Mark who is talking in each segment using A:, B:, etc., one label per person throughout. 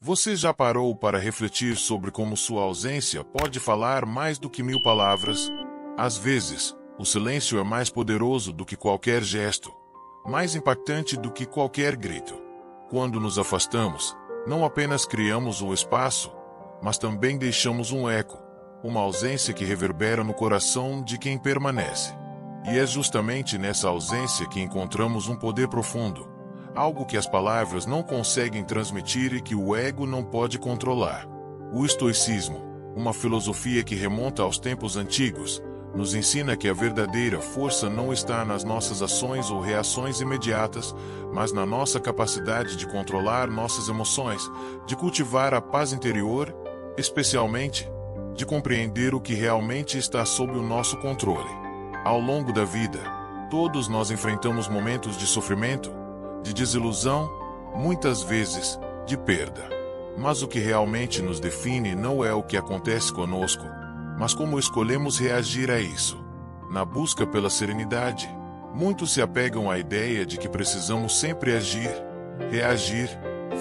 A: Você já parou para refletir sobre como sua ausência pode falar mais do que 1000 palavras? Às vezes, o silêncio é mais poderoso do que qualquer gesto, mais impactante do que qualquer grito. Quando nos afastamos, não apenas criamos um espaço, mas também deixamos um eco, uma ausência que reverbera no coração de quem permanece. E é justamente nessa ausência que encontramos um poder profundo, algo que as palavras não conseguem transmitir e que o ego não pode controlar. O estoicismo, uma filosofia que remonta aos tempos antigos, nos ensina que a verdadeira força não está nas nossas ações ou reações imediatas, mas na nossa capacidade de controlar nossas emoções, de cultivar a paz interior, especialmente, de compreender o que realmente está sob o nosso controle. Ao longo da vida, todos nós enfrentamos momentos de sofrimento, de desilusão, muitas vezes, de perda. Mas o que realmente nos define não é o que acontece conosco, mas como escolhemos reagir a isso. Na busca pela serenidade, muitos se apegam à ideia de que precisamos sempre agir, reagir,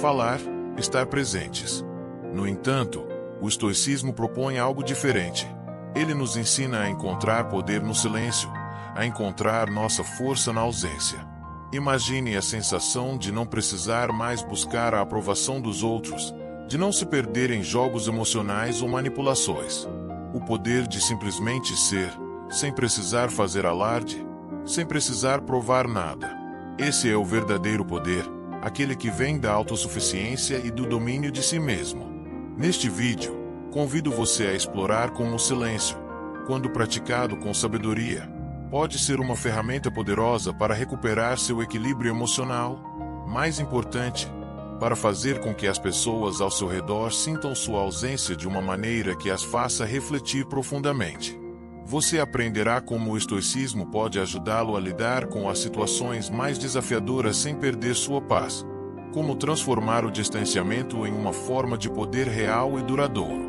A: falar, estar presentes. No entanto, o estoicismo propõe algo diferente. Ele nos ensina a encontrar poder no silêncio, a encontrar nossa força na ausência. Imagine a sensação de não precisar mais buscar a aprovação dos outros, de não se perder em jogos emocionais ou manipulações. O poder de simplesmente ser, sem precisar fazer alarde, sem precisar provar nada. Esse é o verdadeiro poder, aquele que vem da autossuficiência e do domínio de si mesmo. Neste vídeo, convido você a explorar como o silêncio, quando praticado com sabedoria, pode ser uma ferramenta poderosa para recuperar seu equilíbrio emocional. Mais importante, para fazer com que as pessoas ao seu redor sintam sua ausência de uma maneira que as faça refletir profundamente. Você aprenderá como o estoicismo pode ajudá-lo a lidar com as situações mais desafiadoras sem perder sua paz. Como transformar o distanciamento em uma forma de poder real e duradouro.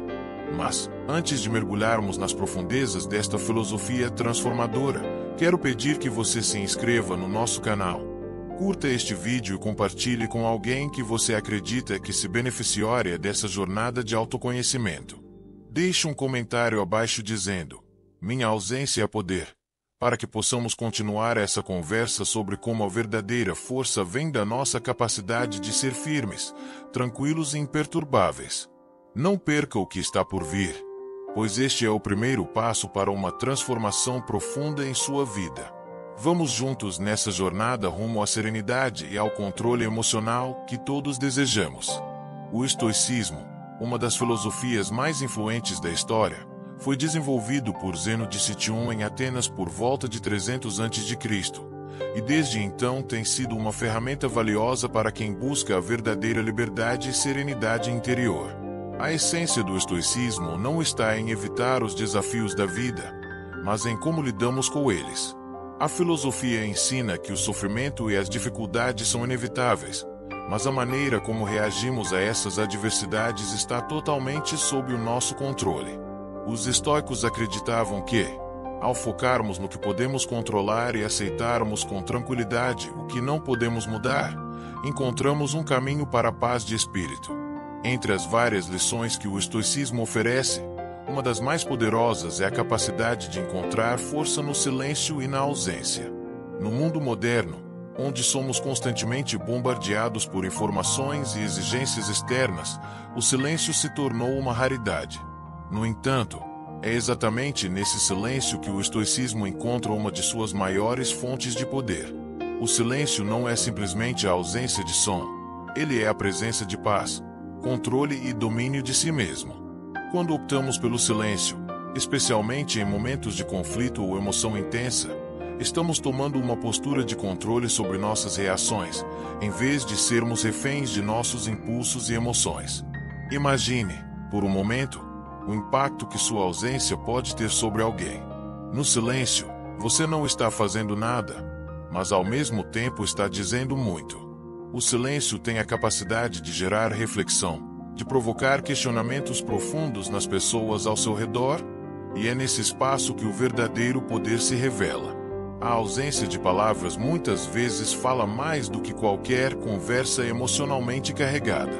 A: Mas, antes de mergulharmos nas profundezas desta filosofia transformadora, quero pedir que você se inscreva no nosso canal. Curta este vídeo e compartilhe com alguém que você acredita que se beneficiaria dessa jornada de autoconhecimento. Deixe um comentário abaixo dizendo: "Minha ausência é poder", para que possamos continuar essa conversa sobre como a verdadeira força vem da nossa capacidade de ser firmes, tranquilos e imperturbáveis. Não perca o que está por vir, pois este é o primeiro passo para uma transformação profunda em sua vida. Vamos juntos nessa jornada rumo à serenidade e ao controle emocional que todos desejamos. O estoicismo, uma das filosofias mais influentes da história, foi desenvolvido por Zeno de Citium em Atenas por volta de 300 a.C., e desde então tem sido uma ferramenta valiosa para quem busca a verdadeira liberdade e serenidade interior. A essência do estoicismo não está em evitar os desafios da vida, mas em como lidamos com eles. A filosofia ensina que o sofrimento e as dificuldades são inevitáveis, mas a maneira como reagimos a essas adversidades está totalmente sob o nosso controle. Os estoicos acreditavam que, ao focarmos no que podemos controlar e aceitarmos com tranquilidade o que não podemos mudar, encontramos um caminho para a paz de espírito. Entre as várias lições que o estoicismo oferece, uma das mais poderosas é a capacidade de encontrar força no silêncio e na ausência. No mundo moderno, onde somos constantemente bombardeados por informações e exigências externas, o silêncio se tornou uma raridade. No entanto, é exatamente nesse silêncio que o estoicismo encontra uma de suas maiores fontes de poder. O silêncio não é simplesmente a ausência de som, ele é a presença de paz, controle e domínio de si mesmo. Quando optamos pelo silêncio, especialmente em momentos de conflito ou emoção intensa, estamos tomando uma postura de controle sobre nossas reações, em vez de sermos reféns de nossos impulsos e emoções. Imagine, por um momento, o impacto que sua ausência pode ter sobre alguém. No silêncio, você não está fazendo nada, mas ao mesmo tempo está dizendo muito. O silêncio tem a capacidade de gerar reflexão, de provocar questionamentos profundos nas pessoas ao seu redor, e é nesse espaço que o verdadeiro poder se revela. A ausência de palavras muitas vezes fala mais do que qualquer conversa emocionalmente carregada.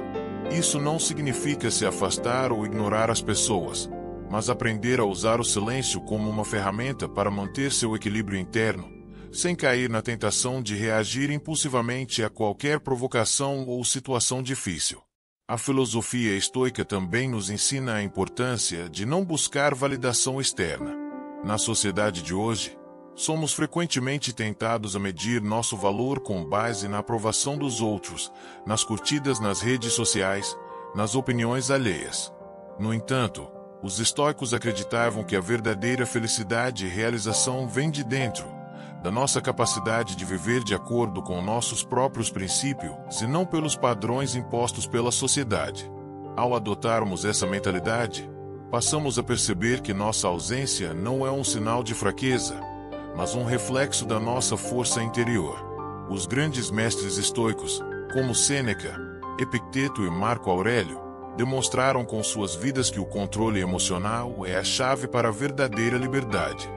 A: Isso não significa se afastar ou ignorar as pessoas, mas aprender a usar o silêncio como uma ferramenta para manter seu equilíbrio interno, sem cair na tentação de reagir impulsivamente a qualquer provocação ou situação difícil. A filosofia estoica também nos ensina a importância de não buscar validação externa. Na sociedade de hoje, somos frequentemente tentados a medir nosso valor com base na aprovação dos outros, nas curtidas nas redes sociais, nas opiniões alheias. No entanto, os estoicos acreditavam que a verdadeira felicidade e realização vem de dentro, da nossa capacidade de viver de acordo com nossos próprios princípios e não pelos padrões impostos pela sociedade. Ao adotarmos essa mentalidade, passamos a perceber que nossa ausência não é um sinal de fraqueza, mas um reflexo da nossa força interior. Os grandes mestres estoicos, como Sêneca, Epicteto e Marco Aurélio, demonstraram com suas vidas que o controle emocional é a chave para a verdadeira liberdade.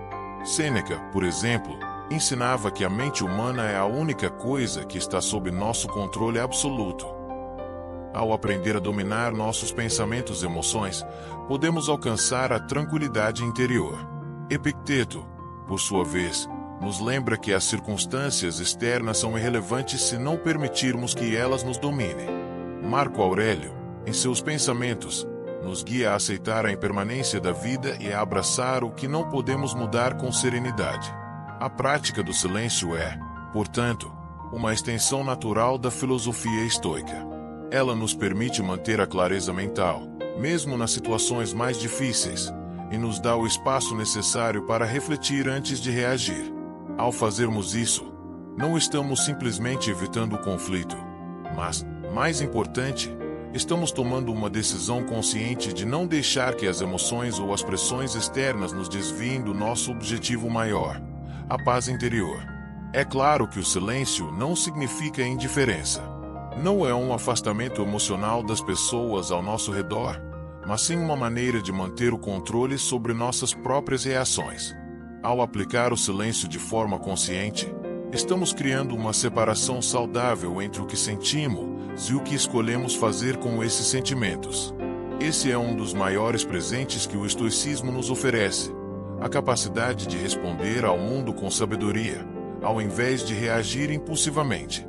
A: Sêneca, por exemplo, ensinava que a mente humana é a única coisa que está sob nosso controle absoluto. Ao aprender a dominar nossos pensamentos e emoções, podemos alcançar a tranquilidade interior. Epicteto, por sua vez, nos lembra que as circunstâncias externas são irrelevantes se não permitirmos que elas nos dominem. Marco Aurélio, em seus pensamentos, nos guia a aceitar a impermanência da vida e a abraçar o que não podemos mudar com serenidade. A prática do silêncio é, portanto, uma extensão natural da filosofia estoica. Ela nos permite manter a clareza mental, mesmo nas situações mais difíceis, e nos dá o espaço necessário para refletir antes de reagir. Ao fazermos isso, não estamos simplesmente evitando o conflito, mas, mais importante, estamos tomando uma decisão consciente de não deixar que as emoções ou as pressões externas nos desviem do nosso objetivo maior, a paz interior. É claro que o silêncio não significa indiferença. Não é um afastamento emocional das pessoas ao nosso redor, mas sim uma maneira de manter o controle sobre nossas próprias reações. Ao aplicar o silêncio de forma consciente, estamos criando uma separação saudável entre o que sentimos e o que escolhemos fazer com esses sentimentos. Esse é um dos maiores presentes que o estoicismo nos oferece: a capacidade de responder ao mundo com sabedoria, ao invés de reagir impulsivamente.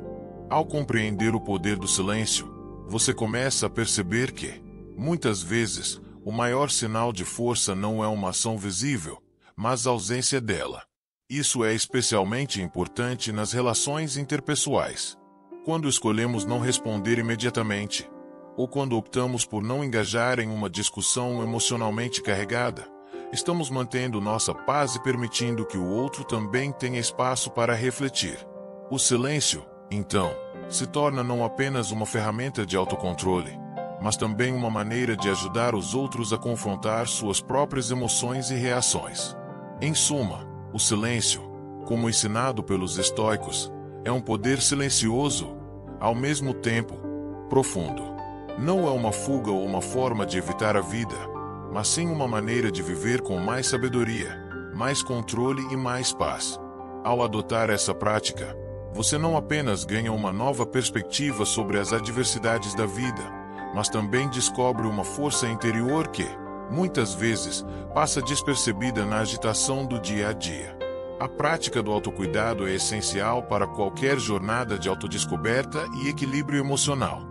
A: Ao compreender o poder do silêncio, você começa a perceber que, muitas vezes, o maior sinal de força não é uma ação visível, mas a ausência dela. Isso é especialmente importante nas relações interpessoais. Quando escolhemos não responder imediatamente, ou quando optamos por não engajar em uma discussão emocionalmente carregada, estamos mantendo nossa paz e permitindo que o outro também tenha espaço para refletir. O silêncio, então, se torna não apenas uma ferramenta de autocontrole, mas também uma maneira de ajudar os outros a confrontar suas próprias emoções e reações. Em suma, o silêncio, como ensinado pelos estoicos, é um poder silencioso, ao mesmo tempo, profundo. Não é uma fuga ou uma forma de evitar a vida, mas sim uma maneira de viver com mais sabedoria, mais controle e mais paz. Ao adotar essa prática, você não apenas ganha uma nova perspectiva sobre as adversidades da vida, mas também descobre uma força interior que, muitas vezes, passa despercebida na agitação do dia a dia. A prática do autocuidado é essencial para qualquer jornada de autodescoberta e equilíbrio emocional.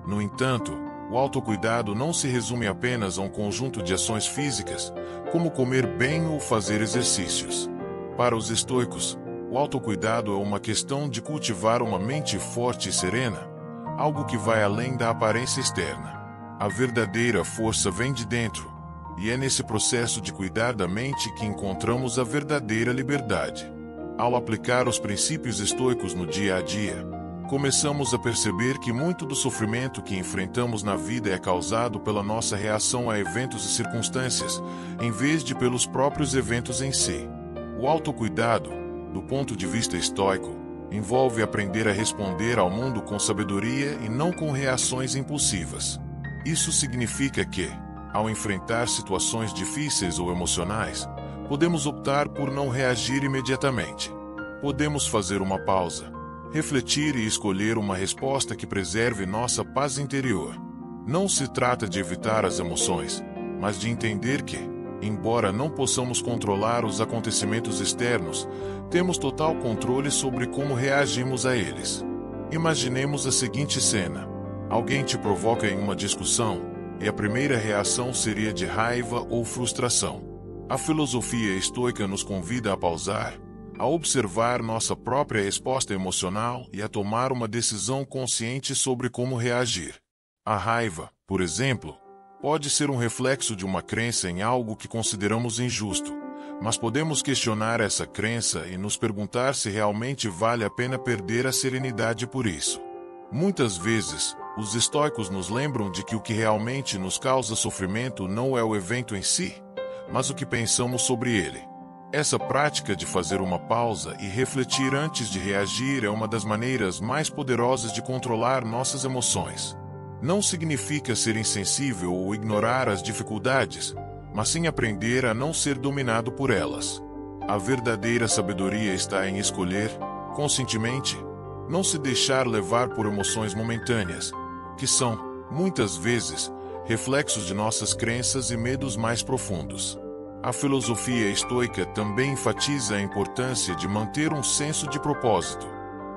A: No entanto, o autocuidado não se resume apenas a um conjunto de ações físicas, como comer bem ou fazer exercícios. Para os estoicos, o autocuidado é uma questão de cultivar uma mente forte e serena, algo que vai além da aparência externa. A verdadeira força vem de dentro, e é nesse processo de cuidar da mente que encontramos a verdadeira liberdade. Ao aplicar os princípios estoicos no dia a dia, começamos a perceber que muito do sofrimento que enfrentamos na vida é causado pela nossa reação a eventos e circunstâncias, em vez de pelos próprios eventos em si. O autocuidado, do ponto de vista estoico, envolve aprender a responder ao mundo com sabedoria e não com reações impulsivas. Isso significa que, ao enfrentar situações difíceis ou emocionais, podemos optar por não reagir imediatamente. Podemos fazer uma pausa, refletir e escolher uma resposta que preserve nossa paz interior. Não se trata de evitar as emoções, mas de entender que, embora não possamos controlar os acontecimentos externos, temos total controle sobre como reagimos a eles. Imaginemos a seguinte cena: alguém te provoca em uma discussão, e a primeira reação seria de raiva ou frustração. A filosofia estoica nos convida a pausar, a observar nossa própria resposta emocional e a tomar uma decisão consciente sobre como reagir. A raiva, por exemplo, pode ser um reflexo de uma crença em algo que consideramos injusto, mas podemos questionar essa crença e nos perguntar se realmente vale a pena perder a serenidade por isso. Muitas vezes, os estoicos nos lembram de que o que realmente nos causa sofrimento não é o evento em si, mas o que pensamos sobre ele. Essa prática de fazer uma pausa e refletir antes de reagir é uma das maneiras mais poderosas de controlar nossas emoções. Não significa ser insensível ou ignorar as dificuldades, mas sim aprender a não ser dominado por elas. A verdadeira sabedoria está em escolher, conscientemente, não se deixar levar por emoções momentâneas, que são, muitas vezes, reflexos de nossas crenças e medos mais profundos. A filosofia estoica também enfatiza a importância de manter um senso de propósito.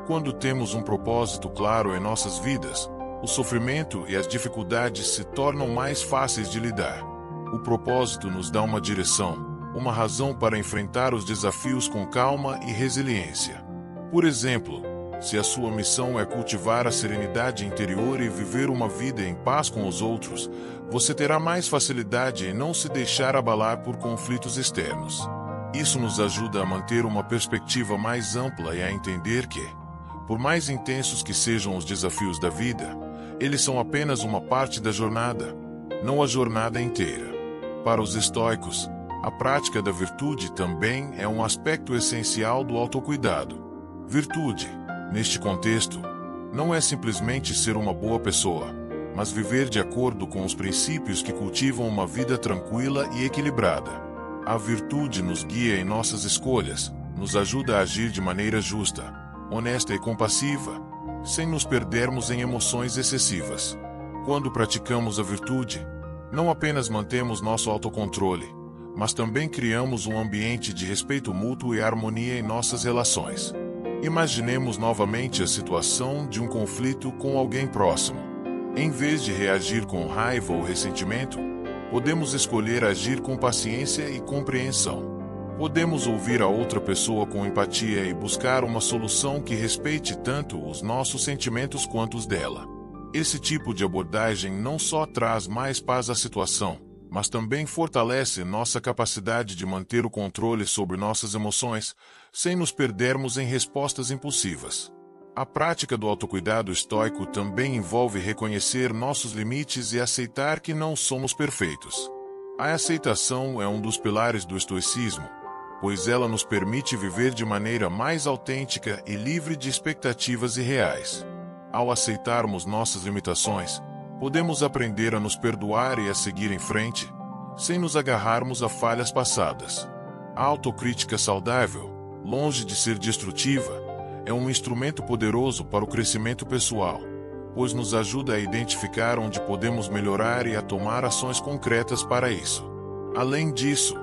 A: Quando temos um propósito claro em nossas vidas, o sofrimento e as dificuldades se tornam mais fáceis de lidar. O propósito nos dá uma direção, uma razão para enfrentar os desafios com calma e resiliência. Por exemplo, se a sua missão é cultivar a serenidade interior e viver uma vida em paz com os outros, você terá mais facilidade em não se deixar abalar por conflitos externos. Isso nos ajuda a manter uma perspectiva mais ampla e a entender que, por mais intensos que sejam os desafios da vida, eles são apenas uma parte da jornada, não a jornada inteira. Para os estoicos, a prática da virtude também é um aspecto essencial do autocuidado. Virtude, neste contexto, não é simplesmente ser uma boa pessoa, mas viver de acordo com os princípios que cultivam uma vida tranquila e equilibrada. A virtude nos guia em nossas escolhas, nos ajuda a agir de maneira justa, honesta e compassiva, sem nos perdermos em emoções excessivas. Quando praticamos a virtude, não apenas mantemos nosso autocontrole, mas também criamos um ambiente de respeito mútuo e harmonia em nossas relações. Imaginemos novamente a situação de um conflito com alguém próximo. Em vez de reagir com raiva ou ressentimento, podemos escolher agir com paciência e compreensão. Podemos ouvir a outra pessoa com empatia e buscar uma solução que respeite tanto os nossos sentimentos quanto os dela. Esse tipo de abordagem não só traz mais paz à situação, mas também fortalece nossa capacidade de manter o controle sobre nossas emoções, sem nos perdermos em respostas impulsivas. A prática do autocuidado estoico também envolve reconhecer nossos limites e aceitar que não somos perfeitos. A aceitação é um dos pilares do estoicismo, pois ela nos permite viver de maneira mais autêntica e livre de expectativas irreais. Ao aceitarmos nossas limitações, podemos aprender a nos perdoar e a seguir em frente, sem nos agarrarmos a falhas passadas. A autocrítica saudável, longe de ser destrutiva, é um instrumento poderoso para o crescimento pessoal, pois nos ajuda a identificar onde podemos melhorar e a tomar ações concretas para isso. Além disso,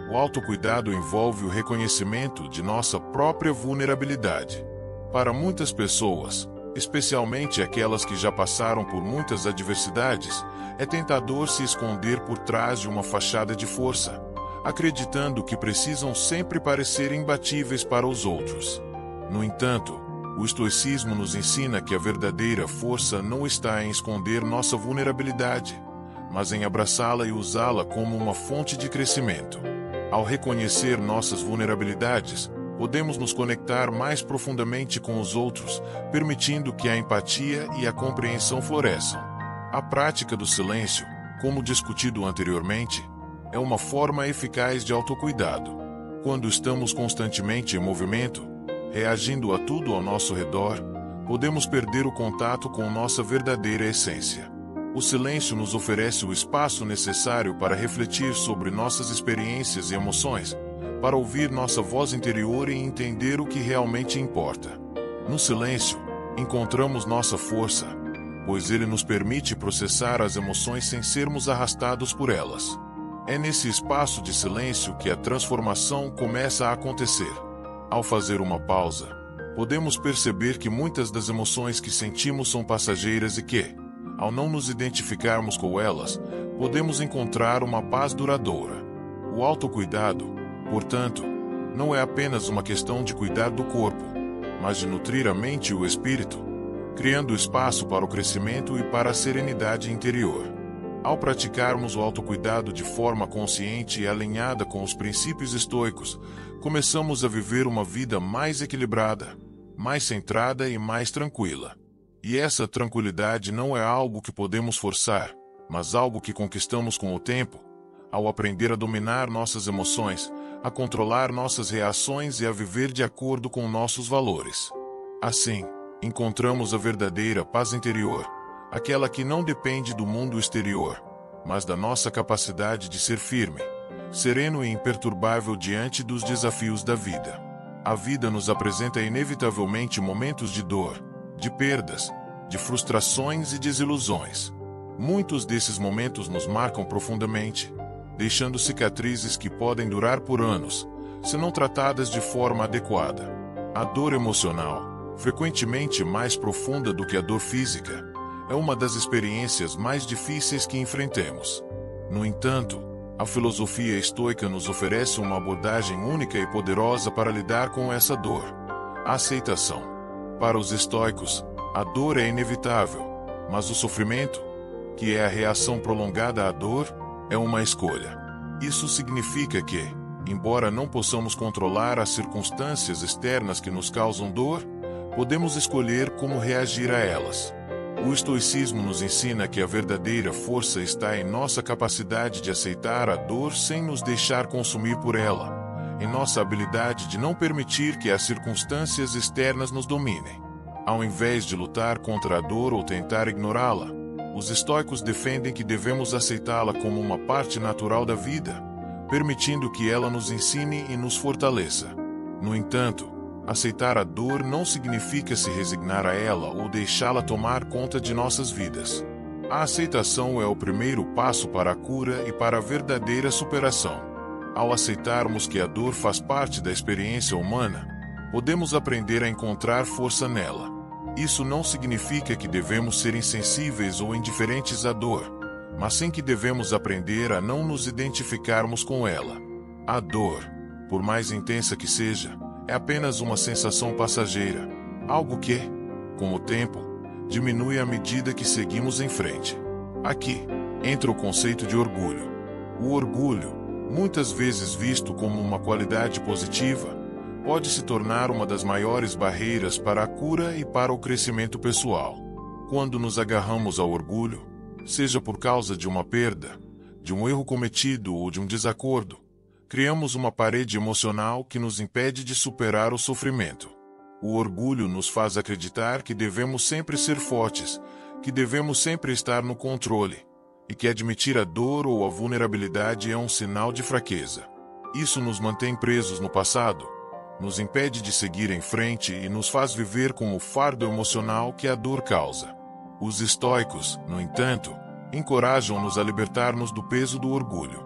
A: o autocuidado envolve o reconhecimento de nossa própria vulnerabilidade. Para muitas pessoas, especialmente aquelas que já passaram por muitas adversidades, é tentador se esconder por trás de uma fachada de força, acreditando que precisam sempre parecer imbatíveis para os outros. No entanto, o estoicismo nos ensina que a verdadeira força não está em esconder nossa vulnerabilidade, mas em abraçá-la e usá-la como uma fonte de crescimento. Ao reconhecer nossas vulnerabilidades, podemos nos conectar mais profundamente com os outros, permitindo que a empatia e a compreensão floresçam. A prática do silêncio, como discutido anteriormente, é uma forma eficaz de autocuidado. Quando estamos constantemente em movimento, reagindo a tudo ao nosso redor, podemos perder o contato com nossa verdadeira essência. O silêncio nos oferece o espaço necessário para refletir sobre nossas experiências e emoções, para ouvir nossa voz interior e entender o que realmente importa. No silêncio, encontramos nossa força, pois ele nos permite processar as emoções sem sermos arrastados por elas. É nesse espaço de silêncio que a transformação começa a acontecer. Ao fazer uma pausa, podemos perceber que muitas das emoções que sentimos são passageiras e que, ao não nos identificarmos com elas, podemos encontrar uma paz duradoura. O autocuidado, portanto, não é apenas uma questão de cuidar do corpo, mas de nutrir a mente e o espírito, criando espaço para o crescimento e para a serenidade interior. Ao praticarmos o autocuidado de forma consciente e alinhada com os princípios estoicos, começamos a viver uma vida mais equilibrada, mais centrada e mais tranquila. E essa tranquilidade não é algo que podemos forçar, mas algo que conquistamos com o tempo, ao aprender a dominar nossas emoções, a controlar nossas reações e a viver de acordo com nossos valores. Assim, encontramos a verdadeira paz interior, aquela que não depende do mundo exterior, mas da nossa capacidade de ser firme, sereno e imperturbável diante dos desafios da vida. A vida nos apresenta inevitavelmente momentos de dor, de perdas, de frustrações e desilusões. Muitos desses momentos nos marcam profundamente, deixando cicatrizes que podem durar por anos, se não tratadas de forma adequada. A dor emocional, frequentemente mais profunda do que a dor física, é uma das experiências mais difíceis que enfrentemos. No entanto, a filosofia estoica nos oferece uma abordagem única e poderosa para lidar com essa dor: a aceitação. Para os estoicos, a dor é inevitável, mas o sofrimento, que é a reação prolongada à dor, é uma escolha. Isso significa que, embora não possamos controlar as circunstâncias externas que nos causam dor, podemos escolher como reagir a elas. O estoicismo nos ensina que a verdadeira força está em nossa capacidade de aceitar a dor sem nos deixar consumir por ela, em nossa habilidade de não permitir que as circunstâncias externas nos dominem. Ao invés de lutar contra a dor ou tentar ignorá-la, os estoicos defendem que devemos aceitá-la como uma parte natural da vida, permitindo que ela nos ensine e nos fortaleça. No entanto, aceitar a dor não significa se resignar a ela ou deixá-la tomar conta de nossas vidas. A aceitação é o primeiro passo para a cura e para a verdadeira superação. Ao aceitarmos que a dor faz parte da experiência humana, podemos aprender a encontrar força nela. Isso não significa que devemos ser insensíveis ou indiferentes à dor, mas sim que devemos aprender a não nos identificarmos com ela. A dor, por mais intensa que seja, é apenas uma sensação passageira, algo que, com o tempo, diminui à medida que seguimos em frente. Aqui entra o conceito de orgulho. O orgulho, muitas vezes visto como uma qualidade positiva, pode se tornar uma das maiores barreiras para a cura e para o crescimento pessoal. Quando nos agarramos ao orgulho, seja por causa de uma perda, de um erro cometido ou de um desacordo, criamos uma parede emocional que nos impede de superar o sofrimento. O orgulho nos faz acreditar que devemos sempre ser fortes, que devemos sempre estar no controle, e que admitir a dor ou a vulnerabilidade é um sinal de fraqueza. Isso nos mantém presos no passado, nos impede de seguir em frente e nos faz viver com o fardo emocional que a dor causa. Os estoicos, no entanto, encorajam-nos a libertar-nos do peso do orgulho.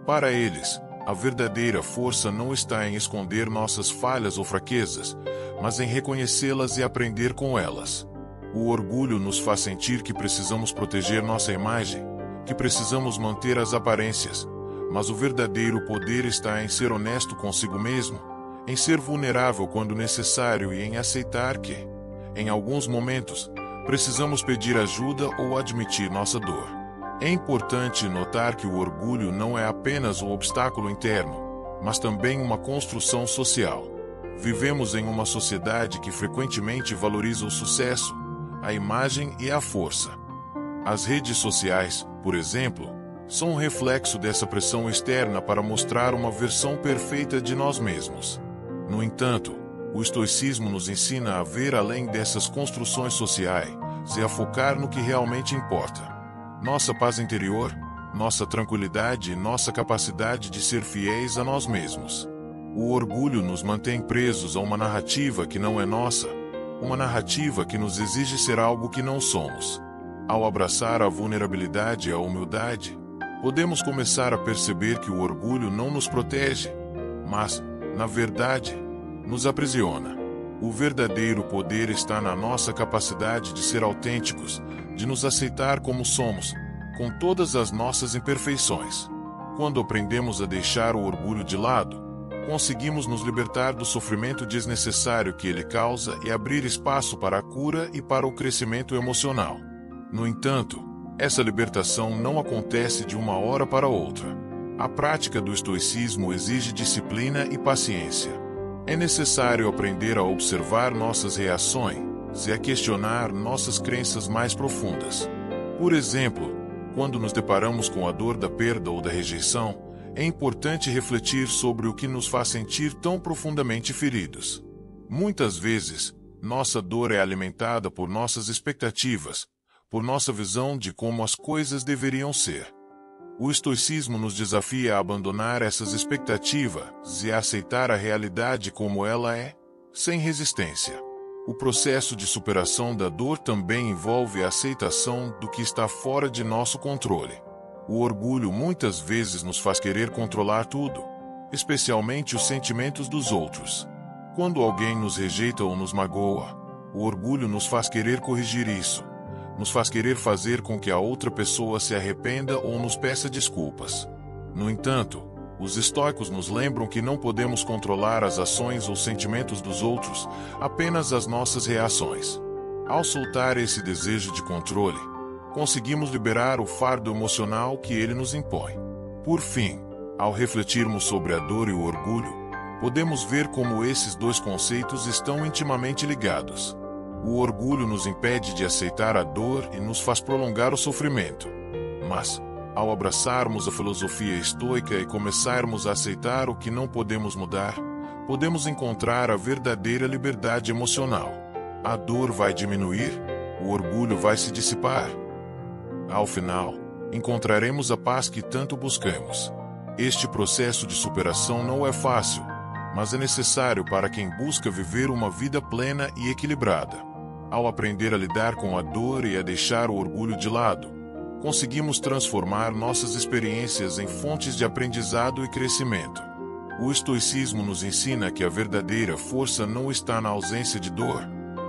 A: Para eles, a verdadeira força não está em esconder nossas falhas ou fraquezas, mas em reconhecê-las e aprender com elas. O orgulho nos faz sentir que precisamos proteger nossa imagem, que precisamos manter as aparências, mas o verdadeiro poder está em ser honesto consigo mesmo, em ser vulnerável quando necessário e em aceitar que, em alguns momentos, precisamos pedir ajuda ou admitir nossa dor. É importante notar que o orgulho não é apenas um obstáculo interno, mas também uma construção social. Vivemos em uma sociedade que frequentemente valoriza o sucesso, a imagem e a força. As redes sociais, por exemplo, são um reflexo dessa pressão externa para mostrar uma versão perfeita de nós mesmos. No entanto, o estoicismo nos ensina a ver além dessas construções sociais e a focar no que realmente importa: nossa paz interior, nossa tranquilidade e nossa capacidade de ser fiéis a nós mesmos. O orgulho nos mantém presos a uma narrativa que não é nossa, uma narrativa que nos exige ser algo que não somos. Ao abraçar a vulnerabilidade e a humildade, podemos começar a perceber que o orgulho não nos protege, mas, na verdade, nos aprisiona. O verdadeiro poder está na nossa capacidade de ser autênticos, de nos aceitar como somos, com todas as nossas imperfeições. Quando aprendemos a deixar o orgulho de lado, conseguimos nos libertar do sofrimento desnecessário que ele causa e abrir espaço para a cura e para o crescimento emocional. No entanto, essa libertação não acontece de uma hora para outra. A prática do estoicismo exige disciplina e paciência. É necessário aprender a observar nossas reações e a questionar nossas crenças mais profundas. Por exemplo, quando nos deparamos com a dor da perda ou da rejeição, é importante refletir sobre o que nos faz sentir tão profundamente feridos. Muitas vezes, nossa dor é alimentada por nossas expectativas, por nossa visão de como as coisas deveriam ser. O estoicismo nos desafia a abandonar essas expectativas e a aceitar a realidade como ela é, sem resistência. O processo de superação da dor também envolve a aceitação do que está fora de nosso controle. O orgulho muitas vezes nos faz querer controlar tudo, especialmente os sentimentos dos outros. Quando alguém nos rejeita ou nos magoa, o orgulho nos faz querer corrigir isso, nos faz querer fazer com que a outra pessoa se arrependa ou nos peça desculpas. No entanto, os estoicos nos lembram que não podemos controlar as ações ou sentimentos dos outros, apenas as nossas reações. Ao soltar esse desejo de controle, conseguimos liberar o fardo emocional que ele nos impõe. Por fim, ao refletirmos sobre a dor e o orgulho, podemos ver como esses dois conceitos estão intimamente ligados. O orgulho nos impede de aceitar a dor e nos faz prolongar o sofrimento. Mas, ao abraçarmos a filosofia estoica e começarmos a aceitar o que não podemos mudar, podemos encontrar a verdadeira liberdade emocional. A dor vai diminuir, o orgulho vai se dissipar. Ao final, encontraremos a paz que tanto buscamos. Este processo de superação não é fácil, mas é necessário para quem busca viver uma vida plena e equilibrada. Ao aprender a lidar com a dor e a deixar o orgulho de lado, conseguimos transformar nossas experiências em fontes de aprendizado e crescimento. O estoicismo nos ensina que a verdadeira força não está na ausência de dor,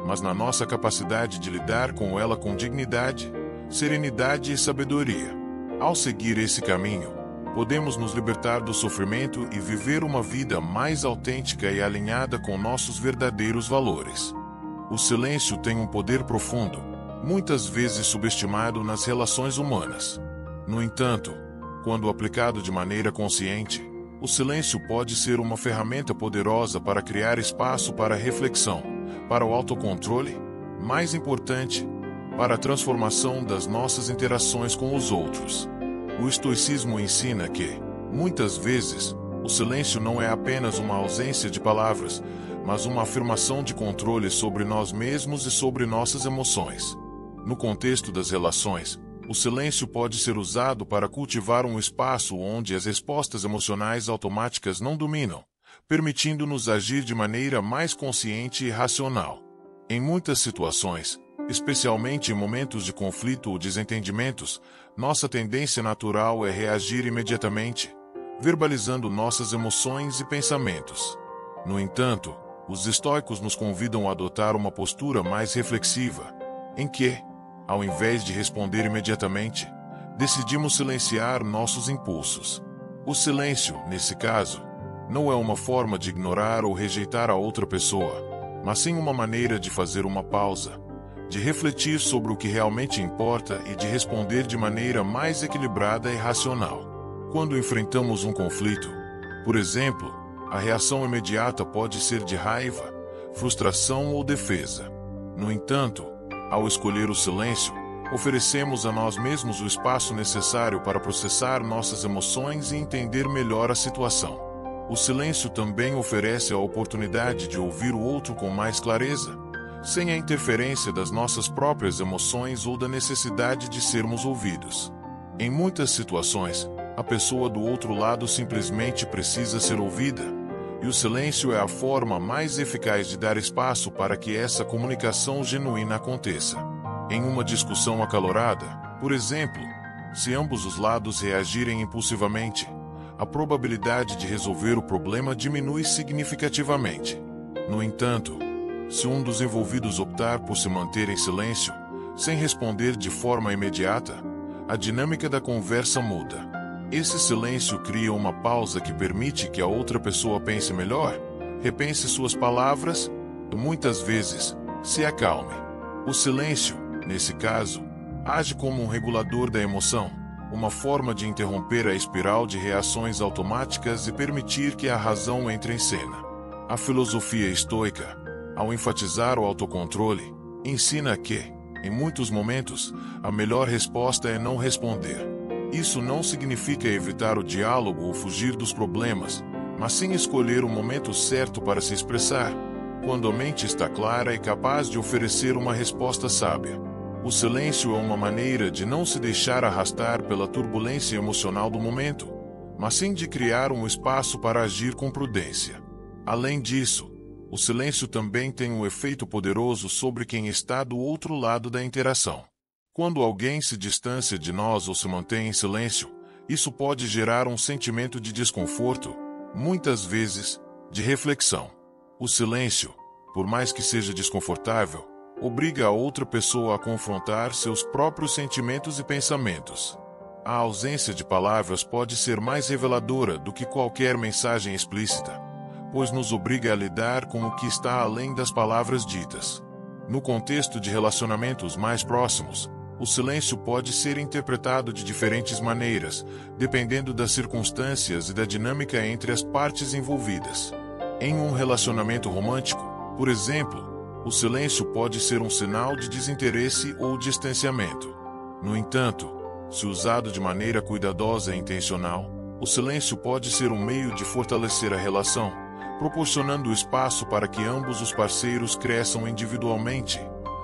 A: mas na nossa capacidade de lidar com ela com dignidade, serenidade e sabedoria. Ao seguir esse caminho, podemos nos libertar do sofrimento e viver uma vida mais autêntica e alinhada com nossos verdadeiros valores. O silêncio tem um poder profundo, muitas vezes subestimado nas relações humanas. No entanto, quando aplicado de maneira consciente, o silêncio pode ser uma ferramenta poderosa para criar espaço para a reflexão, para o autocontrole, mais importante, para a transformação das nossas interações com os outros. O estoicismo ensina que, muitas vezes, o silêncio não é apenas uma ausência de palavras, mas uma afirmação de controle sobre nós mesmos e sobre nossas emoções. No contexto das relações, o silêncio pode ser usado para cultivar um espaço onde as respostas emocionais automáticas não dominam, permitindo-nos agir de maneira mais consciente e racional. Em muitas situações, especialmente em momentos de conflito ou desentendimentos, nossa tendência natural é reagir imediatamente, verbalizando nossas emoções e pensamentos. No entanto, os estoicos nos convidam a adotar uma postura mais reflexiva, em que, ao invés de responder imediatamente, decidimos silenciar nossos impulsos. O silêncio, nesse caso, não é uma forma de ignorar ou rejeitar a outra pessoa, mas sim uma maneira de fazer uma pausa, de refletir sobre o que realmente importa e de responder de maneira mais equilibrada e racional. Quando enfrentamos um conflito, por exemplo, a reação imediata pode ser de raiva, frustração ou defesa. No entanto, ao escolher o silêncio, oferecemos a nós mesmos o espaço necessário para processar nossas emoções e entender melhor a situação. O silêncio também oferece a oportunidade de ouvir o outro com mais clareza, sem a interferência das nossas próprias emoções ou da necessidade de sermos ouvidos. Em muitas situações, a pessoa do outro lado simplesmente precisa ser ouvida, e o silêncio é a forma mais eficaz de dar espaço para que essa comunicação genuína aconteça. Em uma discussão acalorada, por exemplo, se ambos os lados reagirem impulsivamente, a probabilidade de resolver o problema diminui significativamente. No entanto, se um dos envolvidos optar por se manter em silêncio, sem responder de forma imediata, a dinâmica da conversa muda. Esse silêncio cria uma pausa que permite que a outra pessoa pense melhor, repense suas palavras e, muitas vezes, se acalme. O silêncio, nesse caso, age como um regulador da emoção, uma forma de interromper a espiral de reações automáticas e permitir que a razão entre em cena. A filosofia estoica, ao enfatizar o autocontrole, ensina que, em muitos momentos, a melhor resposta é não responder. Isso não significa evitar o diálogo ou fugir dos problemas, mas sim escolher o momento certo para se expressar, quando a mente está clara e capaz de oferecer uma resposta sábia. O silêncio é uma maneira de não se deixar arrastar pela turbulência emocional do momento, mas sim de criar um espaço para agir com prudência. Além disso, o silêncio também tem um efeito poderoso sobre quem está do outro lado da interação. Quando alguém se distancia de nós ou se mantém em silêncio, isso pode gerar um sentimento de desconforto, muitas vezes, de reflexão. O silêncio, por mais que seja desconfortável, obriga a outra pessoa a confrontar seus próprios sentimentos e pensamentos. A ausência de palavras pode ser mais reveladora do que qualquer mensagem explícita, pois nos obriga a lidar com o que está além das palavras ditas. No contexto de relacionamentos mais próximos, o silêncio pode ser interpretado de diferentes maneiras, dependendo das circunstâncias e da dinâmica entre as partes envolvidas. Em um relacionamento romântico, por exemplo, o silêncio pode ser um sinal de desinteresse ou distanciamento. No entanto, se usado de maneira cuidadosa e intencional, o silêncio pode ser um meio de fortalecer a relação, proporcionando espaço para que ambos os parceiros cresçam individualmente,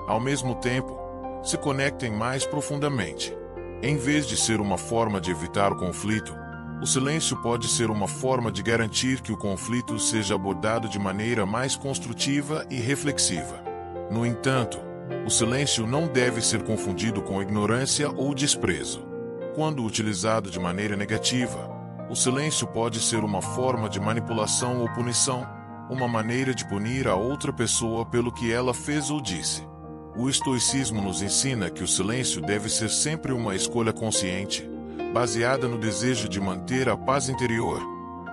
A: ao mesmo tempo, se conectem mais profundamente. Em vez de ser uma forma de evitar o conflito, o silêncio pode ser uma forma de garantir que o conflito seja abordado de maneira mais construtiva e reflexiva. No entanto, o silêncio não deve ser confundido com ignorância ou desprezo. Quando utilizado de maneira negativa, o silêncio pode ser uma forma de manipulação ou punição, uma maneira de punir a outra pessoa pelo que ela fez ou disse. O estoicismo nos ensina que o silêncio deve ser sempre uma escolha consciente, baseada no desejo de manter a paz interior,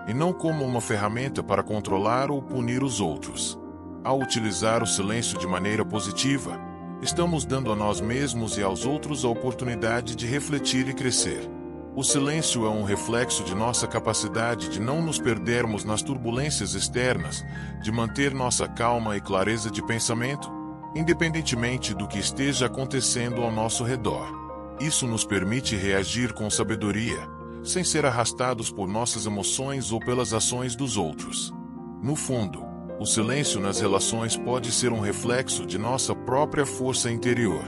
A: e não como uma ferramenta para controlar ou punir os outros. Ao utilizar o silêncio de maneira positiva, estamos dando a nós mesmos e aos outros a oportunidade de refletir e crescer. O silêncio é um reflexo de nossa capacidade de não nos perdermos nas turbulências externas, de manter nossa calma e clareza de pensamento, independentemente do que esteja acontecendo ao nosso redor. Isso nos permite reagir com sabedoria, sem ser arrastados por nossas emoções ou pelas ações dos outros. No fundo, o silêncio nas relações pode ser um reflexo de nossa própria força interior.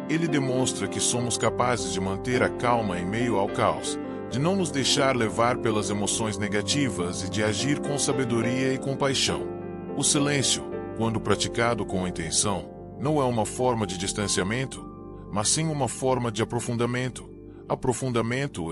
A: Ele demonstra que somos capazes de manter a calma em meio ao caos, de não nos deixar levar pelas emoções negativas e de agir com sabedoria e compaixão. O silêncio, quando praticado com intenção, não é uma forma de distanciamento, mas sim uma forma de aprofundamento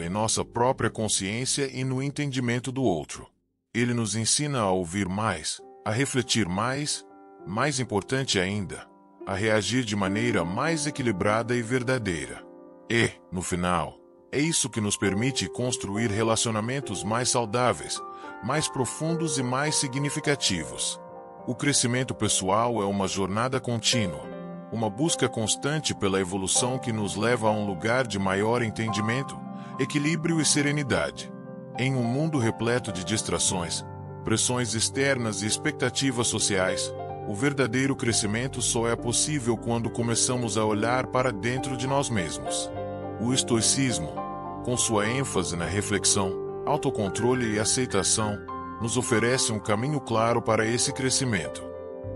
A: em nossa própria consciência e no entendimento do outro. Ele nos ensina a ouvir mais, a refletir mais importante ainda, a reagir de maneira mais equilibrada e verdadeira. E, no final, é isso que nos permite construir relacionamentos mais saudáveis, mais profundos e mais significativos. O crescimento pessoal é uma jornada contínua, uma busca constante pela evolução que nos leva a um lugar de maior entendimento, equilíbrio e serenidade. Em um mundo repleto de distrações, pressões externas e expectativas sociais, o verdadeiro crescimento só é possível quando começamos a olhar para dentro de nós mesmos. O estoicismo, com sua ênfase na reflexão, autocontrole e aceitação, nos oferece um caminho claro para esse crescimento.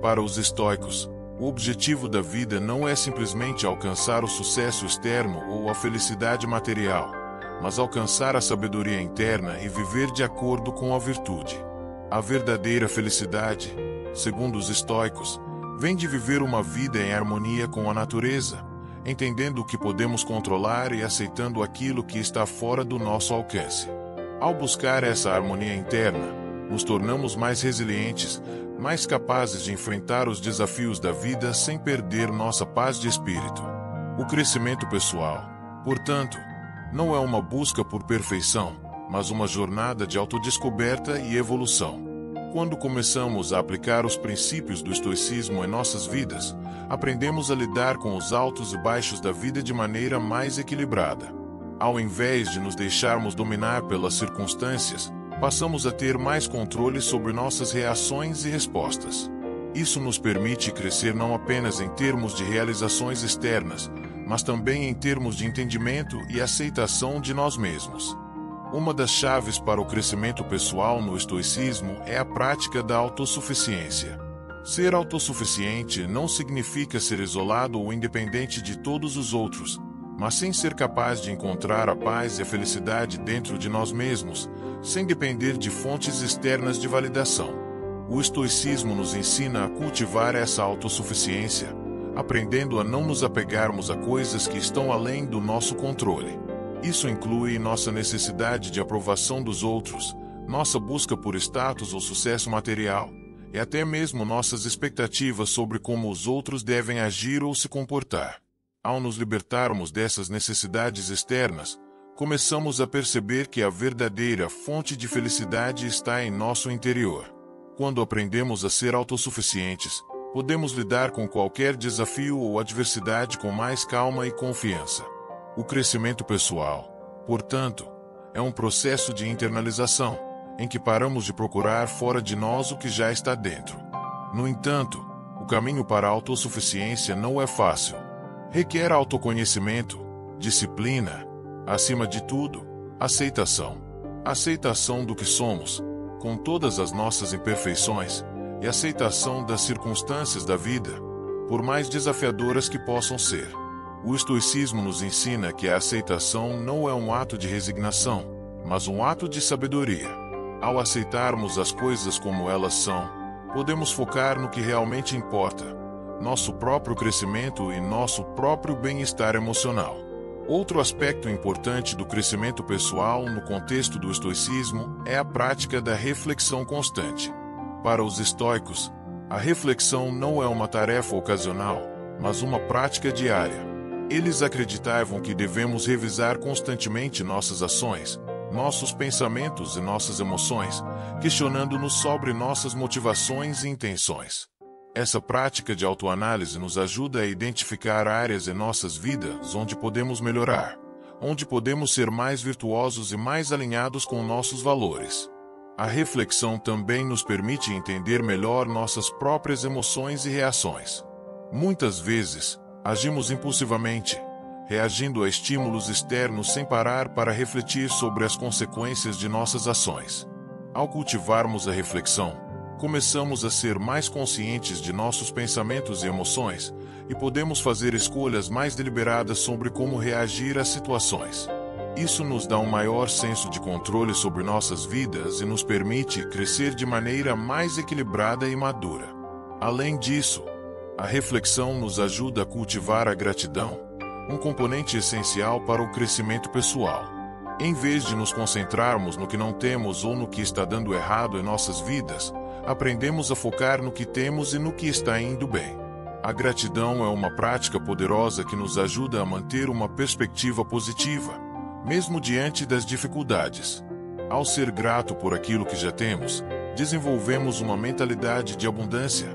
A: Para os estoicos, o objetivo da vida não é simplesmente alcançar o sucesso externo ou a felicidade material, mas alcançar a sabedoria interna e viver de acordo com a virtude. A verdadeira felicidade, segundo os estoicos, vem de viver uma vida em harmonia com a natureza, entendendo o que podemos controlar e aceitando aquilo que está fora do nosso alcance. Ao buscar essa harmonia interna, nos tornamos mais resilientes, mais capazes de enfrentar os desafios da vida sem perder nossa paz de espírito. O crescimento pessoal, portanto, não é uma busca por perfeição, mas uma jornada de autodescoberta e evolução. Quando começamos a aplicar os princípios do estoicismo em nossas vidas, aprendemos a lidar com os altos e baixos da vida de maneira mais equilibrada. Ao invés de nos deixarmos dominar pelas circunstâncias, passamos a ter mais controle sobre nossas reações e respostas. Isso nos permite crescer não apenas em termos de realizações externas, mas também em termos de entendimento e aceitação de nós mesmos. Uma das chaves para o crescimento pessoal no estoicismo é a prática da autossuficiência. Ser autossuficiente não significa ser isolado ou independente de todos os outros, mas sim ser capaz de encontrar a paz e a felicidade dentro de nós mesmos, sem depender de fontes externas de validação. O estoicismo nos ensina a cultivar essa autossuficiência, aprendendo a não nos apegarmos a coisas que estão além do nosso controle. Isso inclui nossa necessidade de aprovação dos outros, nossa busca por status ou sucesso material, e até mesmo nossas expectativas sobre como os outros devem agir ou se comportar. Ao nos libertarmos dessas necessidades externas, começamos a perceber que a verdadeira fonte de felicidade está em nosso interior. Quando aprendemos a ser autossuficientes, podemos lidar com qualquer desafio ou adversidade com mais calma e confiança. O crescimento pessoal, portanto, é um processo de internalização, em que paramos de procurar fora de nós o que já está dentro. No entanto, o caminho para a autossuficiência não é fácil. Requer autoconhecimento, disciplina, acima de tudo, aceitação. Aceitação do que somos, com todas as nossas imperfeições, e aceitação das circunstâncias da vida, por mais desafiadoras que possam ser. O estoicismo nos ensina que a aceitação não é um ato de resignação, mas um ato de sabedoria. Ao aceitarmos as coisas como elas são, podemos focar no que realmente importa, nosso próprio crescimento e nosso próprio bem-estar emocional. Outro aspecto importante do crescimento pessoal no contexto do estoicismo é a prática da reflexão constante. Para os estoicos, a reflexão não é uma tarefa ocasional, mas uma prática diária. Eles acreditavam que devemos revisar constantemente nossas ações, nossos pensamentos e nossas emoções, questionando-nos sobre nossas motivações e intenções. Essa prática de autoanálise nos ajuda a identificar áreas em nossas vidas onde podemos melhorar, onde podemos ser mais virtuosos e mais alinhados com nossos valores. A reflexão também nos permite entender melhor nossas próprias emoções e reações. Muitas vezes, agimos impulsivamente, reagindo a estímulos externos sem parar para refletir sobre as consequências de nossas ações. Ao cultivarmos a reflexão, começamos a ser mais conscientes de nossos pensamentos e emoções, e podemos fazer escolhas mais deliberadas sobre como reagir a situações. Isso nos dá um maior senso de controle sobre nossas vidas e nos permite crescer de maneira mais equilibrada e madura. Além disso, a reflexão nos ajuda a cultivar a gratidão, um componente essencial para o crescimento pessoal. Em vez de nos concentrarmos no que não temos ou no que está dando errado em nossas vidas, aprendemos a focar no que temos e no que está indo bem. A gratidão é uma prática poderosa que nos ajuda a manter uma perspectiva positiva, mesmo diante das dificuldades. Ao ser grato por aquilo que já temos, desenvolvemos uma mentalidade de abundância,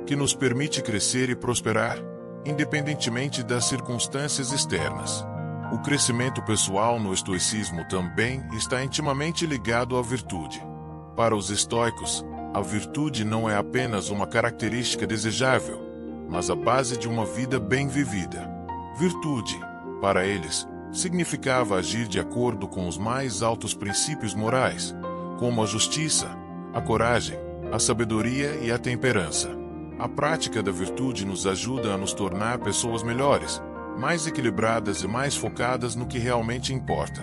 A: que nos permite crescer e prosperar, independentemente das circunstâncias externas. O crescimento pessoal no estoicismo também está intimamente ligado à virtude. Para os estoicos, a virtude não é apenas uma característica desejável, mas a base de uma vida bem vivida. Virtude, para eles, significava agir de acordo com os mais altos princípios morais, como a justiça, a coragem, a sabedoria e a temperança. A prática da virtude nos ajuda a nos tornar pessoas melhores, mais equilibradas e mais focadas no que realmente importa.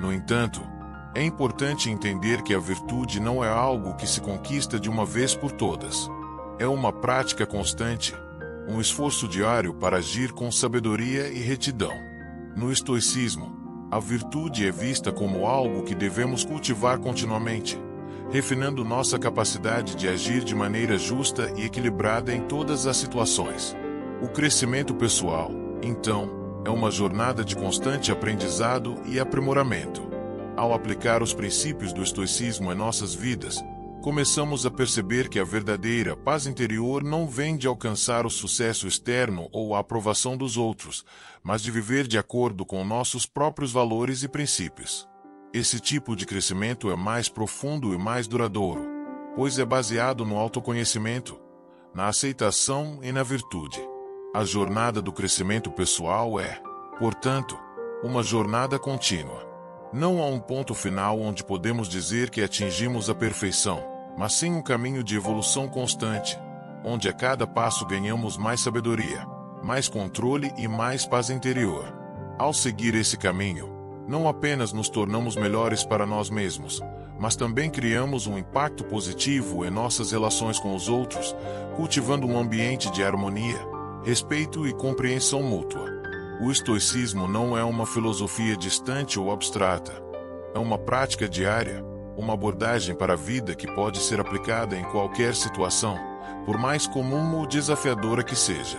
A: No entanto, é importante entender que a virtude não é algo que se conquista de uma vez por todas. É uma prática constante, um esforço diário para agir com sabedoria e retidão. No estoicismo, a virtude é vista como algo que devemos cultivar continuamente, refinando nossa capacidade de agir de maneira justa e equilibrada em todas as situações. O crescimento pessoal, então, é uma jornada de constante aprendizado e aprimoramento. Ao aplicar os princípios do estoicismo em nossas vidas, começamos a perceber que a verdadeira paz interior não vem de alcançar o sucesso externo ou a aprovação dos outros, mas de viver de acordo com nossos próprios valores e princípios. Esse tipo de crescimento é mais profundo e mais duradouro, pois é baseado no autoconhecimento, na aceitação e na virtude. A jornada do crescimento pessoal é, portanto, uma jornada contínua. Não há um ponto final onde podemos dizer que atingimos a perfeição, mas sim um caminho de evolução constante, onde a cada passo ganhamos mais sabedoria, mais controle e mais paz interior. Ao seguir esse caminho, não apenas nos tornamos melhores para nós mesmos, mas também criamos um impacto positivo em nossas relações com os outros, cultivando um ambiente de harmonia, respeito e compreensão mútua. O estoicismo não é uma filosofia distante ou abstrata. É uma prática diária, uma abordagem para a vida que pode ser aplicada em qualquer situação, por mais comum ou desafiadora que seja.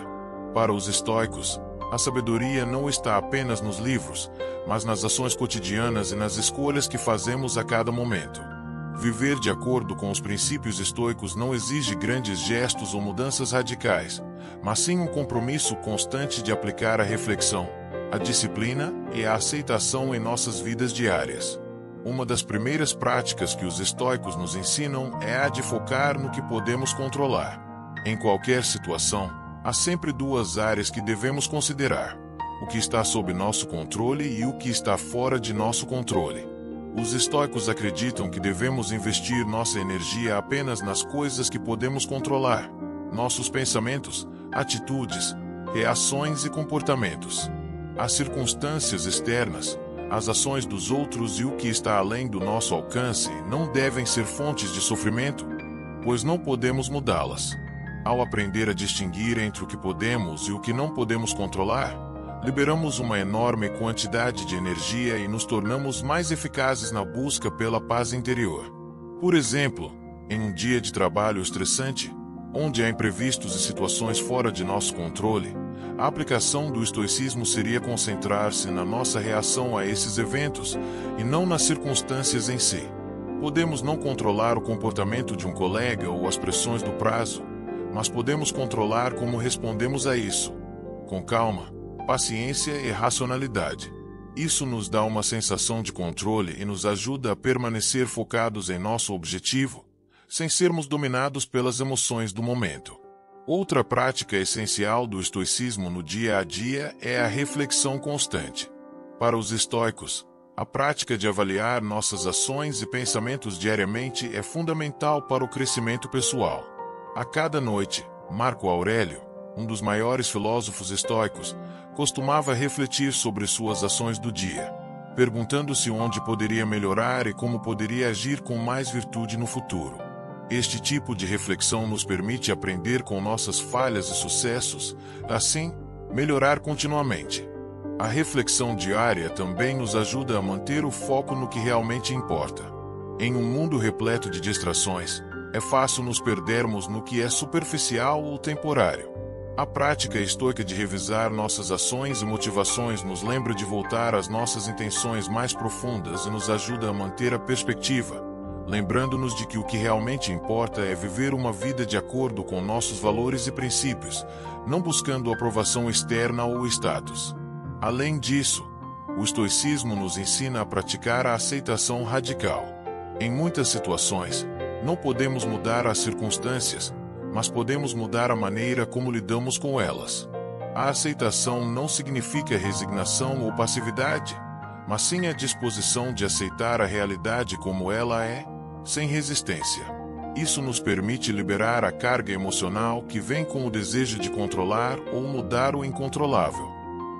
A: Para os estoicos, a sabedoria não está apenas nos livros, mas nas ações cotidianas e nas escolhas que fazemos a cada momento. Viver de acordo com os princípios estoicos não exige grandes gestos ou mudanças radicais, mas sim um compromisso constante de aplicar a reflexão, a disciplina e a aceitação em nossas vidas diárias. Uma das primeiras práticas que os estoicos nos ensinam é a de focar no que podemos controlar. Em qualquer situação, há sempre duas áreas que devemos considerar: o que está sob nosso controle e o que está fora de nosso controle. Os estoicos acreditam que devemos investir nossa energia apenas nas coisas que podemos controlar: nossos pensamentos, atitudes, reações e comportamentos. As circunstâncias externas, as ações dos outros e o que está além do nosso alcance não devem ser fontes de sofrimento, pois não podemos mudá-las. Ao aprender a distinguir entre o que podemos e o que não podemos controlar, liberamos uma enorme quantidade de energia e nos tornamos mais eficazes na busca pela paz interior. Por exemplo, em um dia de trabalho estressante, onde há imprevistos e situações fora de nosso controle, a aplicação do estoicismo seria concentrar-se na nossa reação a esses eventos e não nas circunstâncias em si. Podemos não controlar o comportamento de um colega ou as pressões do prazo, mas podemos controlar como respondemos a isso, com calma, paciência e racionalidade. Isso nos dá uma sensação de controle e nos ajuda a permanecer focados em nosso objetivo, sem sermos dominados pelas emoções do momento. Outra prática essencial do estoicismo no dia a dia é a reflexão constante. Para os estoicos, a prática de avaliar nossas ações e pensamentos diariamente é fundamental para o crescimento pessoal. A cada noite, Marco Aurélio, um dos maiores filósofos estoicos, costumava refletir sobre suas ações do dia, perguntando-se onde poderia melhorar e como poderia agir com mais virtude no futuro. Este tipo de reflexão nos permite aprender com nossas falhas e sucessos, assim, melhorar continuamente. A reflexão diária também nos ajuda a manter o foco no que realmente importa. Em um mundo repleto de distrações, é fácil nos perdermos no que é superficial ou temporário. A prática estoica de revisar nossas ações e motivações nos lembra de voltar às nossas intenções mais profundas e nos ajuda a manter a perspectiva, lembrando-nos de que o que realmente importa é viver uma vida de acordo com nossos valores e princípios, não buscando aprovação externa ou status. Além disso, o estoicismo nos ensina a praticar a aceitação radical. Em muitas situações, não podemos mudar as circunstâncias, mas podemos mudar a maneira como lidamos com elas. A aceitação não significa resignação ou passividade, mas sim a disposição de aceitar a realidade como ela é, sem resistência. Isso nos permite liberar a carga emocional que vem com o desejo de controlar ou mudar o incontrolável.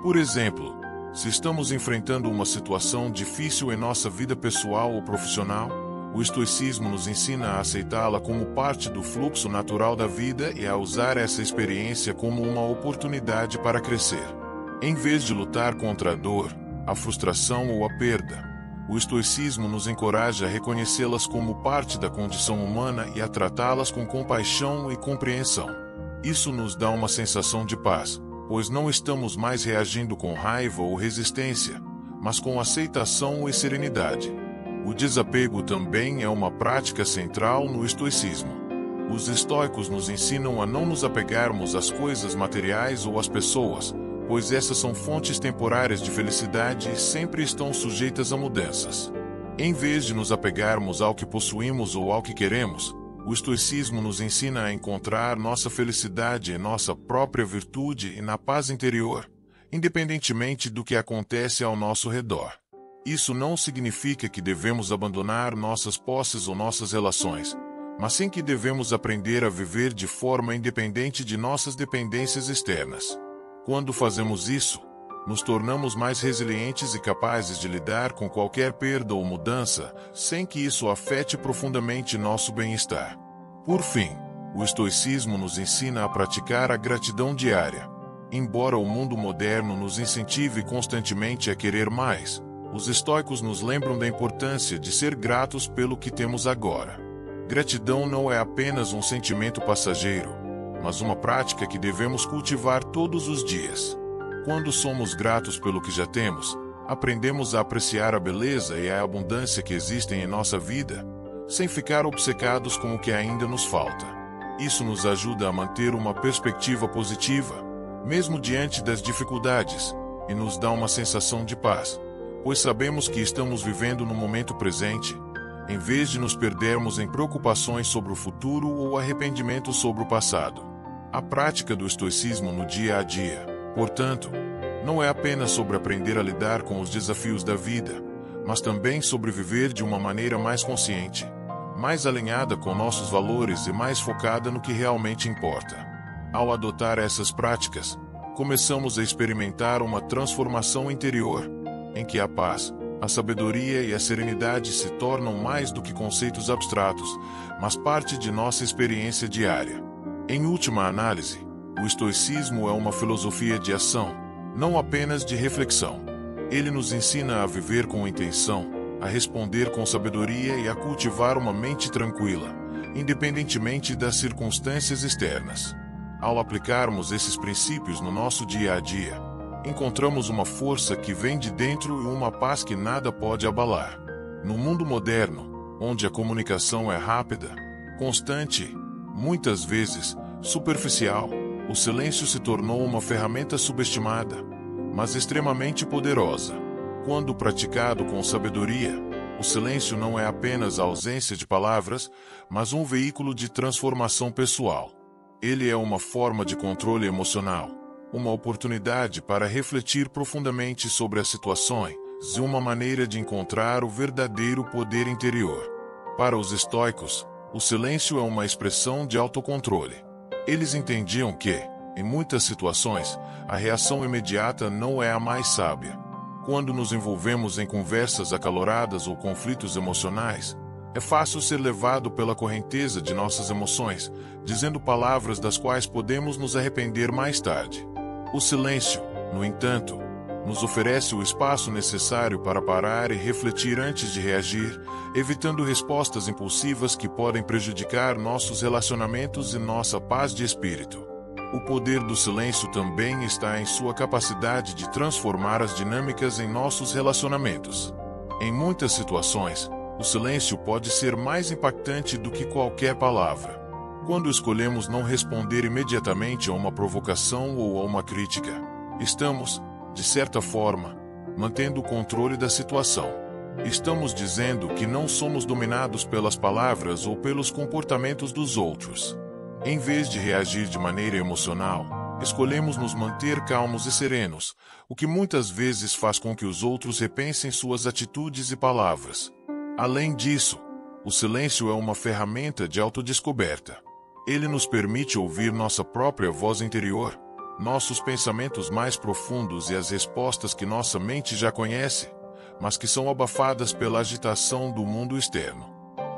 A: Por exemplo, se estamos enfrentando uma situação difícil em nossa vida pessoal ou profissional, O estoicismo nos ensina a aceitá-la como parte do fluxo natural da vida e a usar essa experiência como uma oportunidade para crescer. Em vez de lutar contra a dor, a frustração ou a perda, o estoicismo nos encoraja a reconhecê-las como parte da condição humana e a tratá-las com compaixão e compreensão. Isso nos dá uma sensação de paz, pois não estamos mais reagindo com raiva ou resistência, mas com aceitação e serenidade. O desapego também é uma prática central no estoicismo. Os estoicos nos ensinam a não nos apegarmos às coisas materiais ou às pessoas, pois essas são fontes temporárias de felicidade e sempre estão sujeitas a mudanças. Em vez de nos apegarmos ao que possuímos ou ao que queremos, o estoicismo nos ensina a encontrar nossa felicidade em nossa própria virtude e na paz interior, independentemente do que acontece ao nosso redor. Isso não significa que devemos abandonar nossas posses ou nossas relações, mas sim que devemos aprender a viver de forma independente de nossas dependências externas. Quando fazemos isso, nos tornamos mais resilientes e capazes de lidar com qualquer perda ou mudança, sem que isso afete profundamente nosso bem-estar. Por fim, o estoicismo nos ensina a praticar a gratidão diária. Embora o mundo moderno nos incentive constantemente a querer mais, os estoicos nos lembram da importância de ser gratos pelo que temos agora. Gratidão não é apenas um sentimento passageiro, mas uma prática que devemos cultivar todos os dias. Quando somos gratos pelo que já temos, aprendemos a apreciar a beleza e a abundância que existem em nossa vida, sem ficar obcecados com o que ainda nos falta. Isso nos ajuda a manter uma perspectiva positiva, mesmo diante das dificuldades, e nos dá uma sensação de paz, pois sabemos que estamos vivendo no momento presente, em vez de nos perdermos em preocupações sobre o futuro ou arrependimento sobre o passado. A prática do estoicismo no dia a dia, portanto, não é apenas sobre aprender a lidar com os desafios da vida, mas também sobre viver de uma maneira mais consciente, mais alinhada com nossos valores e mais focada no que realmente importa. Ao adotar essas práticas, começamos a experimentar uma transformação interior, em que a paz, a sabedoria e a serenidade se tornam mais do que conceitos abstratos, mas parte de nossa experiência diária. Em última análise, o estoicismo é uma filosofia de ação, não apenas de reflexão. Ele nos ensina a viver com intenção, a responder com sabedoria e a cultivar uma mente tranquila, independentemente das circunstâncias externas. Ao aplicarmos esses princípios no nosso dia a dia, encontramos uma força que vem de dentro e uma paz que nada pode abalar. No mundo moderno, onde a comunicação é rápida, constante, muitas vezes superficial, o silêncio se tornou uma ferramenta subestimada, mas extremamente poderosa. Quando praticado com sabedoria, o silêncio não é apenas a ausência de palavras, mas um veículo de transformação pessoal. Ele é uma forma de controle emocional, uma oportunidade para refletir profundamente sobre as situações e uma maneira de encontrar o verdadeiro poder interior. Para os estoicos, o silêncio é uma expressão de autocontrole. Eles entendiam que, em muitas situações, a reação imediata não é a mais sábia. Quando nos envolvemos em conversas acaloradas ou conflitos emocionais, é fácil ser levado pela correnteza de nossas emoções, dizendo palavras das quais podemos nos arrepender mais tarde. O silêncio, no entanto, nos oferece o espaço necessário para parar e refletir antes de reagir, evitando respostas impulsivas que podem prejudicar nossos relacionamentos e nossa paz de espírito. O poder do silêncio também está em sua capacidade de transformar as dinâmicas em nossos relacionamentos. Em muitas situações, o silêncio pode ser mais impactante do que qualquer palavra. Quando escolhemos não responder imediatamente a uma provocação ou a uma crítica, estamos, de certa forma, mantendo o controle da situação. Estamos dizendo que não somos dominados pelas palavras ou pelos comportamentos dos outros. Em vez de reagir de maneira emocional, escolhemos nos manter calmos e serenos, o que muitas vezes faz com que os outros repensem suas atitudes e palavras. Além disso, o silêncio é uma ferramenta de autodescoberta. Ele nos permite ouvir nossa própria voz interior, nossos pensamentos mais profundos e as respostas que nossa mente já conhece, mas que são abafadas pela agitação do mundo externo.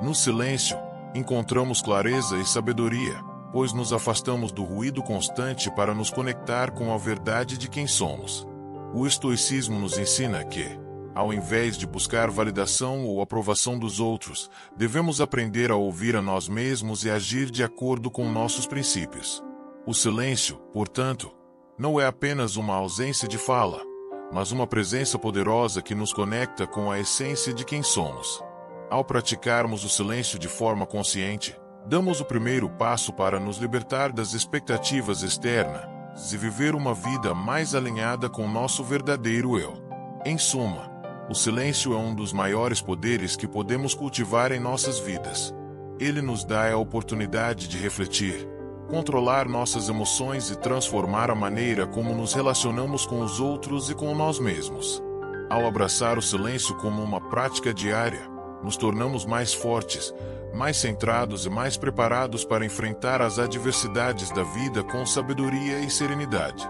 A: No silêncio, encontramos clareza e sabedoria, pois nos afastamos do ruído constante para nos conectar com a verdade de quem somos. O estoicismo nos ensina que, ao invés de buscar validação ou aprovação dos outros, devemos aprender a ouvir a nós mesmos e agir de acordo com nossos princípios. O silêncio, portanto, não é apenas uma ausência de fala, mas uma presença poderosa que nos conecta com a essência de quem somos. Ao praticarmos o silêncio de forma consciente, damos o primeiro passo para nos libertar das expectativas externas e viver uma vida mais alinhada com nosso verdadeiro eu. Em suma, o silêncio é um dos maiores poderes que podemos cultivar em nossas vidas. Ele nos dá a oportunidade de refletir, controlar nossas emoções e transformar a maneira como nos relacionamos com os outros e com nós mesmos. Ao abraçar o silêncio como uma prática diária, nos tornamos mais fortes, mais centrados e mais preparados para enfrentar as adversidades da vida com sabedoria e serenidade.